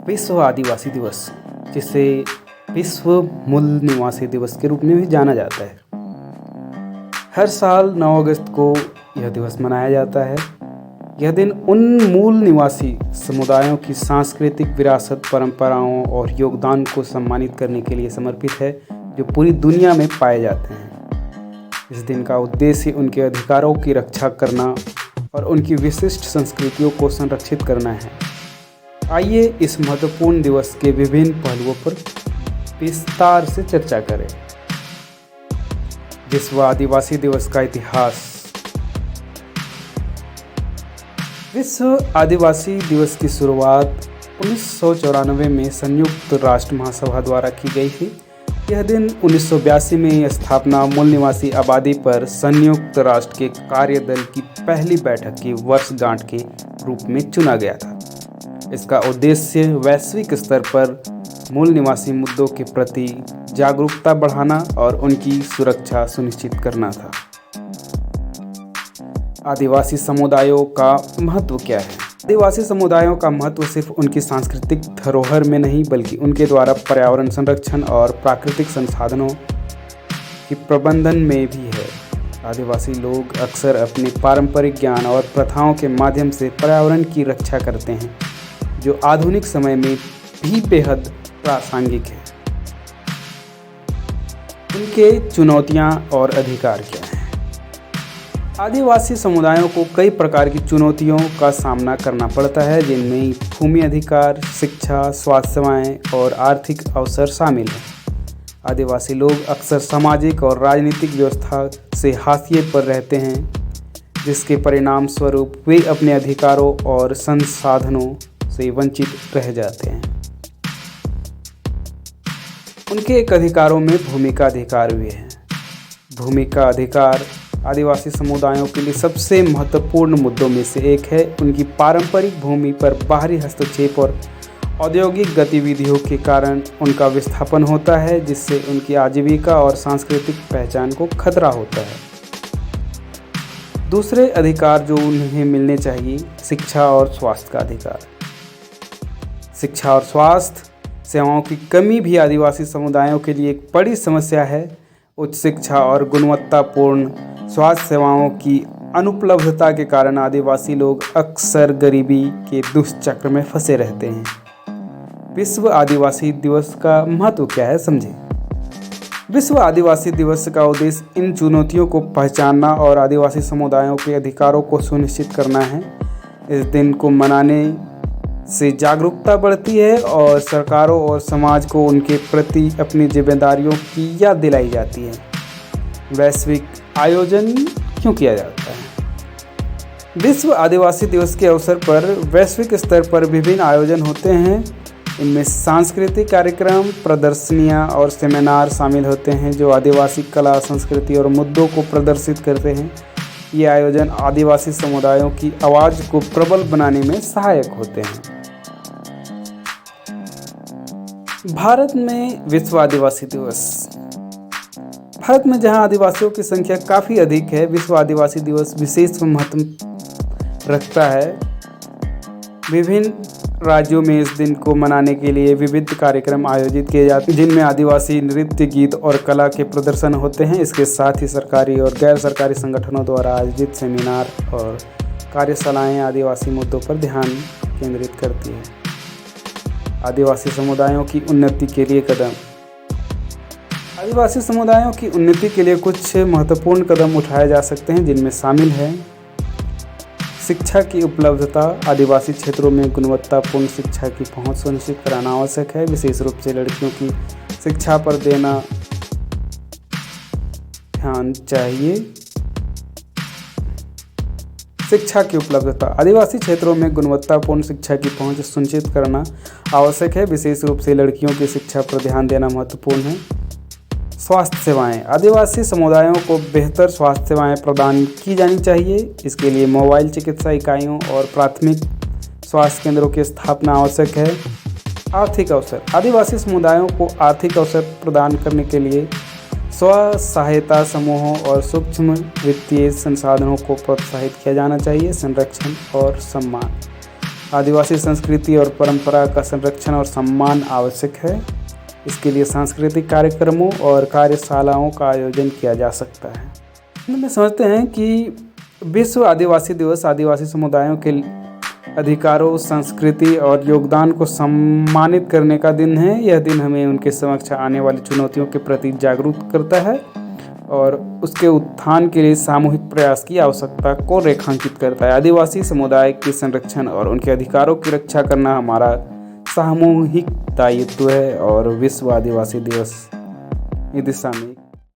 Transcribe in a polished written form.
विश्व आदिवासी दिवस, जिसे विश्व मूल निवासी दिवस के रूप में भी जाना जाता है, हर साल 9 अगस्त को यह दिवस मनाया जाता है। यह दिन उन मूल निवासी समुदायों की सांस्कृतिक विरासत, परंपराओं और योगदान को सम्मानित करने के लिए समर्पित है, जो पूरी दुनिया में पाए जाते हैं। इस दिन का उद्देश्य उनके अधिकारों की रक्षा करना और उनकी विशिष्ट संस्कृतियों को संरक्षित करना है। आइए इस महत्वपूर्ण दिवस के विभिन्न पहलुओं पर विस्तार से चर्चा करें। विश्व आदिवासी दिवस का इतिहास। विश्व आदिवासी दिवस की शुरुआत 1994 में संयुक्त राष्ट्र महासभा द्वारा की गई थी। यह दिन 1982 में स्थापना मूल निवासी आबादी पर संयुक्त राष्ट्र के कार्यदल की पहली बैठक की वर्षगांठ के रूप में चुना गया था। इसका उद्देश्य वैश्विक स्तर पर मूल निवासी मुद्दों के प्रति जागरूकता बढ़ाना और उनकी सुरक्षा सुनिश्चित करना था। आदिवासी समुदायों का महत्व क्या है? आदिवासी समुदायों का महत्व सिर्फ उनकी सांस्कृतिक धरोहर में नहीं, बल्कि उनके द्वारा पर्यावरण संरक्षण और प्राकृतिक संसाधनों के प्रबंधन में भी है। आदिवासी लोग अक्सर अपने पारंपरिक ज्ञान और प्रथाओं के माध्यम से पर्यावरण की रक्षा करते हैं, जो आधुनिक समय में भी बेहद प्रासंगिक है। उनके चुनौतियां और अधिकार क्या हैं? आदिवासी समुदायों को कई प्रकार की चुनौतियों का सामना करना पड़ता है, जिनमें भूमि अधिकार, शिक्षा, स्वास्थ्य सेवाएं और आर्थिक अवसर शामिल हैं। आदिवासी लोग अक्सर सामाजिक और राजनीतिक व्यवस्था से हाशिए पर रहते हैं, जिसके परिणाम स्वरूप वे अपने अधिकारों और संसाधनों से वंचित रह जाते हैं। उनके एक अधिकारों में भूमि का अधिकार भी है। भूमि का अधिकार आदिवासी समुदायों के लिए सबसे महत्वपूर्ण मुद्दों में से एक है। उनकी पारंपरिक भूमि पर बाहरी हस्तक्षेप और औद्योगिक गतिविधियों के कारण उनका विस्थापन होता है, जिससे उनकी आजीविका और सांस्कृतिक पहचान को खतरा होता है। दूसरे अधिकार जो उन्हें मिलने चाहिए, शिक्षा और स्वास्थ्य का अधिकार। शिक्षा और स्वास्थ्य सेवाओं की कमी भी आदिवासी समुदायों के लिए एक बड़ी समस्या है। उच्च शिक्षा और गुणवत्तापूर्ण स्वास्थ्य सेवाओं की अनुपलब्धता के कारण आदिवासी लोग अक्सर गरीबी के दुष्चक्र में फंसे रहते हैं। विश्व आदिवासी दिवस का महत्व क्या है, समझें। विश्व आदिवासी दिवस का उद्देश्य इन चुनौतियों को पहचानना और आदिवासी समुदायों के अधिकारों को सुनिश्चित करना है। इस दिन को मनाने से जागरूकता बढ़ती है और सरकारों और समाज को उनके प्रति अपनी जिम्मेदारियों की याद दिलाई जाती है। वैश्विक आयोजन क्यों किया जाता है? विश्व आदिवासी दिवस के अवसर पर वैश्विक स्तर पर विभिन्न आयोजन होते हैं। इनमें सांस्कृतिक कार्यक्रम, प्रदर्शनियां और सेमिनार शामिल होते हैं, जो आदिवासी कला, संस्कृति और मुद्दों को प्रदर्शित करते हैं। ये आयोजन आदिवासी समुदायों की आवाज़ को प्रबल बनाने में सहायक होते हैं। भारत में विश्व आदिवासी दिवस। भारत में जहां आदिवासियों की संख्या काफ़ी अधिक है, विश्व आदिवासी दिवस विशेष महत्व रखता है। विभिन्न राज्यों में इस दिन को मनाने के लिए विविध कार्यक्रम आयोजित किए जाते हैं, जिनमें आदिवासी नृत्य, गीत और कला के प्रदर्शन होते हैं। इसके साथ ही सरकारी और गैर सरकारी संगठनों द्वारा आयोजित सेमिनार और कार्यशालाएं आदिवासी मुद्दों पर ध्यान केंद्रित करती हैं। आदिवासी समुदायों की उन्नति के लिए कदम। आदिवासी समुदायों की उन्नति के लिए कुछ महत्वपूर्ण कदम उठाए जा सकते हैं, जिनमें शामिल है शिक्षा की उपलब्धता। आदिवासी क्षेत्रों में गुणवत्तापूर्ण शिक्षा की पहुंच सुनिश्चित कराना आवश्यक है। विशेष रूप से लड़कियों की शिक्षा पर देना ध्यान चाहिए। शिक्षा की उपलब्धता। आदिवासी क्षेत्रों में गुणवत्तापूर्ण शिक्षा की पहुंच सुनिश्चित करना आवश्यक है। विशेष रूप से लड़कियों की शिक्षा पर ध्यान देना महत्वपूर्ण है। स्वास्थ्य सेवाएं। आदिवासी समुदायों को बेहतर स्वास्थ्य सेवाएं प्रदान की जानी चाहिए। इसके लिए मोबाइल चिकित्सा इकाइयों और प्राथमिक स्वास्थ्य केंद्रों की स्थापना आवश्यक है। आर्थिक अवसर। आदिवासी समुदायों को आर्थिक अवसर प्रदान करने के लिए स्व सहायता समूहों और सूक्ष्म वित्तीय संसाधनों को प्रोत्साहित किया जाना चाहिए। संरक्षण और सम्मान। आदिवासी संस्कृति और परंपरा का संरक्षण और सम्मान आवश्यक है। इसके लिए सांस्कृतिक कार्यक्रमों और कार्यशालाओं का आयोजन किया जा सकता है। हम समझते हैं कि विश्व आदिवासी दिवस आदिवासी समुदायों के अधिकारों, संस्कृति और योगदान को सम्मानित करने का दिन है। यह दिन हमें उनके समक्ष आने वाली चुनौतियों के प्रति जागरूक करता है और उसके उत्थान के लिए सामूहिक प्रयास की आवश्यकता को रेखांकित करता है। आदिवासी समुदाय के संरक्षण और उनके अधिकारों की रक्षा करना हमारा सामूहिक दायित्व है और विश्व आदिवासी दिवस इस दिशा में